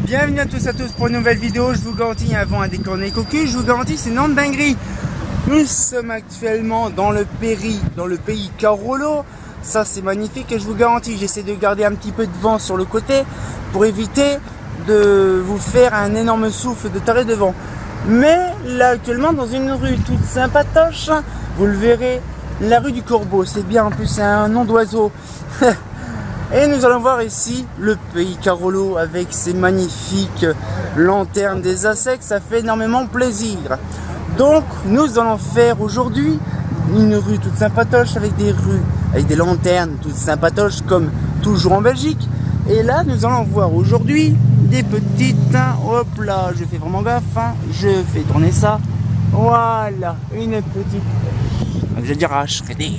Bienvenue à tous pour une nouvelle vidéo. Je vous garantis, avant un décorné cocu, je vous garantis c'est non de dinguerie. Nous sommes actuellement dans le pays Carolo. Ça c'est magnifique et je vous garantis, j'essaie de garder un petit peu de vent sur le côté pour éviter de vous faire un énorme souffle de taré de vent. Mais là actuellement dans une rue toute sympatoche, vous le verrez, la rue du Corbeau, c'est bien, en plus c'est un nom d'oiseau. Et nous allons voir ici le pays Carolo avec ses magnifiques lanternes des ASEC, ça fait énormément plaisir. Donc nous allons faire aujourd'hui une rue toute sympatoche avec des lanternes toutes sympatoches comme toujours en Belgique. Et là nous allons voir aujourd'hui des petites, hop là, je fais vraiment gaffe, hein, je fais tourner ça, voilà, une petite, je vais dire à shredder.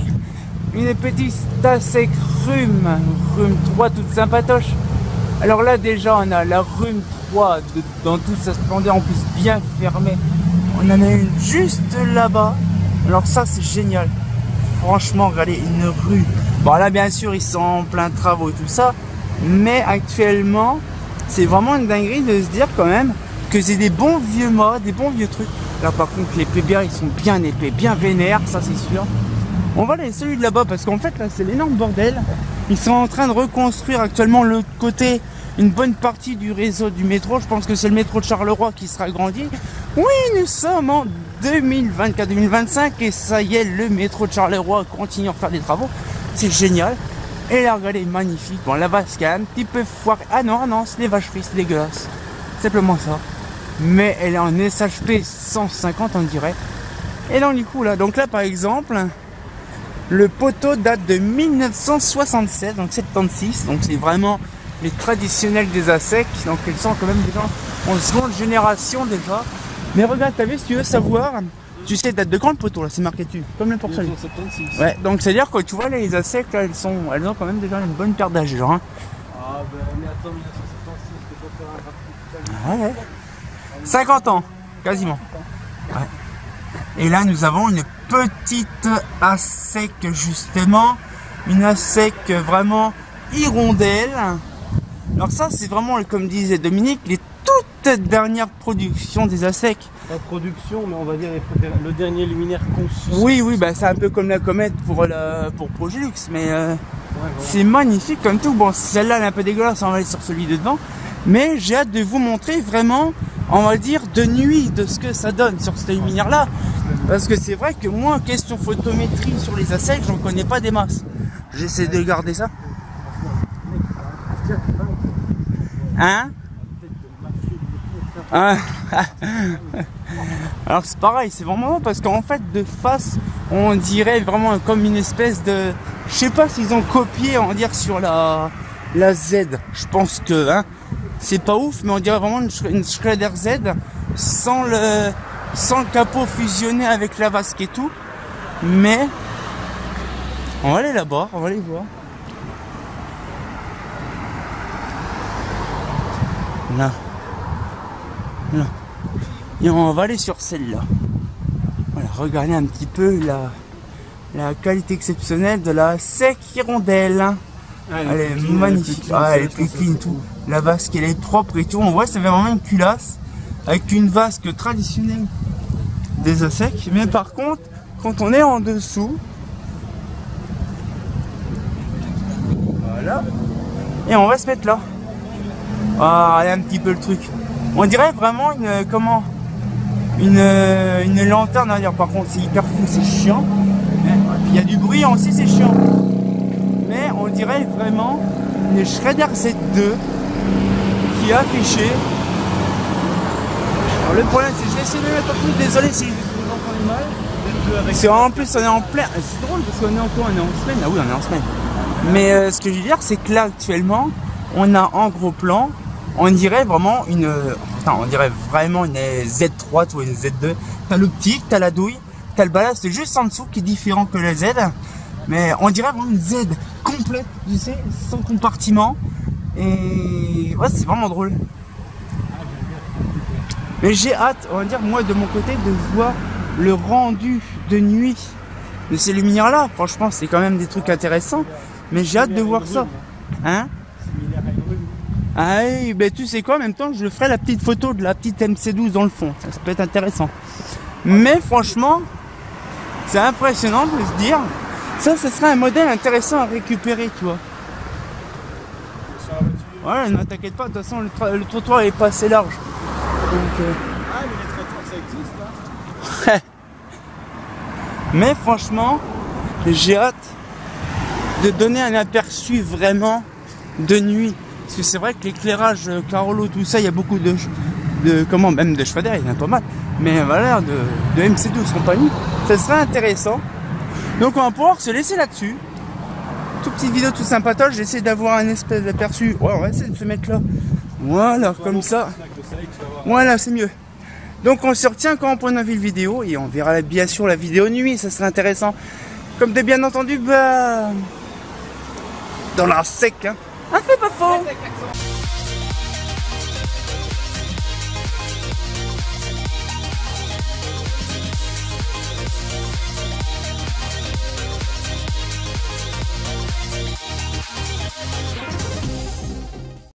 Une petite ASEC rhume 3 toute sympatoche. Alors là déjà on a la rhume 3 dans toute sa splendeur, en plus bien fermée. On en a une juste là-bas. Alors ça c'est génial. Franchement regardez, une rue. Bon là bien sûr ils sont en plein travaux et tout ça. Mais actuellement c'est vraiment une dinguerie de se dire quand même que c'est des bons vieux modes, des bons vieux trucs. Là par contre les PBR ils sont bien épais, bien vénères, ça c'est sûr. On va aller celui de là-bas parce qu'en fait là c'est l'énorme bordel. Ils sont en train de reconstruire actuellement l'autre côté une bonne partie du réseau du métro. Je pense que c'est le métro de Charleroi qui sera agrandi. Oui, nous sommes en 2024-2025 et ça y est, le métro de Charleroi continue à faire des travaux. C'est génial. Et là regardez, magnifique. Bon la vasque est un petit peu foirée. Ah non, c'est les vacheries, c'est dégueulasse. Simplement ça. Mais elle est en SHP 150 on dirait. Et donc du coup là, donc là par exemple, le poteau date de 1967, donc 76, donc c'est vraiment les traditionnels des ASEC, donc ils sont quand même déjà en seconde génération déjà. Mais regarde, t'as vu, si tu veux savoir, tu sais date de quand le poteau là, c'est marqué dessus, comme le porcelaine. 1976. Ouais, donc c'est à dire que tu vois les ASEC là, elles ont quand même déjà une bonne paire d'âge genre. Hein. Ah ben mais attends, 1976, je peux pas faire un rapide. Ouais. 50 ans, quasiment. Ouais. Et là nous avons une petite ASEC justement, une ASEC vraiment hirondelle. Alors ça c'est vraiment, comme disait Dominique, les toutes dernières productions des ASEC. Pas production, mais on va dire le dernier luminaire conçu. Oui, bah c'est un peu comme la comète pour Progilux, mais ouais, c'est magnifique comme tout. Bon, celle-là elle est un peu dégueulasse, on va aller sur celui de devant, mais j'ai hâte de vous montrer vraiment, on va dire de nuit, de ce que ça donne sur cette luminaire là. Parce que c'est vrai que moi, question photométrie sur les ASEC, j'en connais pas des masses. J'essaie de garder ça. Hein? Ah. Alors c'est pareil, c'est vraiment parce qu'en fait de face, on dirait vraiment comme une espèce de... Je sais pas s'ils ont copié, on va dire, sur la Z. Je pense que hein, c'est pas ouf, mais on dirait vraiment une Shredder Z sans le capot fusionné avec la vasque et tout. Mais on va aller là-bas, on va aller voir. Là. Et on va aller sur celle-là. Voilà, regardez un petit peu la qualité exceptionnelle de la ASEC hirondelle. Elle est magnifique. Elle est plus clean tout. La vasque elle est propre et tout. On voit ça fait vraiment une culasse avec une vasque traditionnelle des ASEC. Mais par contre, quand on est en dessous, voilà, et on va se mettre là. Regardez un petit peu le truc. On dirait vraiment une lanterne à dire. Par contre c'est hyper fou, c'est chiant. Il y a du bruit aussi, c'est chiant. Mais on dirait vraiment une Shredder Z2 qui est affichée. Alors le problème c'est que je vais essayer de mettre un truc, désolé si vous entendez mal. C'est en plus on est en plein. C'est drôle parce qu'on est en quoi? On est en semaine. Ah oui, on est en semaine. Mais ce que je veux dire c'est que là actuellement on a en gros plan. On dirait vraiment une Z3 ou une Z2. T'as l'optique, t'as la douille, t'as le ballast juste en dessous qui est différent que la Z. Mais on dirait vraiment une Z complète, tu sais, sans compartiment. Et ouais, c'est vraiment drôle. Mais j'ai hâte, on va dire, moi de mon côté, de voir le rendu de nuit de ces luminaires là. Franchement, c'est quand même des trucs intéressants. Mais j'ai hâte de voir ça. Hein? Ah oui, ben tu sais quoi, en même temps, je ferai la petite photo de la petite MC12 dans le fond. Ça peut être intéressant. Mais franchement, c'est impressionnant de se dire, ça serait un modèle intéressant à récupérer, tu vois. Ouais, ne t'inquiète pas, de toute façon, le trottoir est pas assez large. Donc, Ah, mais les trottoirs, ça existe, hein. Mais franchement, j'ai hâte de donner un aperçu vraiment de nuit. Parce que c'est vrai que l'éclairage Carolo, tout ça, il y a beaucoup de comment, même de cheval derrière, il y en a pas mal. Mais voilà, de MC12 compagnie, ça serait intéressant. Donc on va pouvoir se laisser là-dessus. Toute petite vidéo tout sympatoche, j'essaie d'avoir un espèce d'aperçu. Ouais, on va essayer de se mettre là. Voilà, comme ça. Voilà, c'est mieux. Donc on se retient quand on prend une vidéo et on verra bien sûr la vidéo nuit, ça serait intéressant. Comme t'es bien entendu, bah, dans la sec, hein. Ah, c'est pas faux.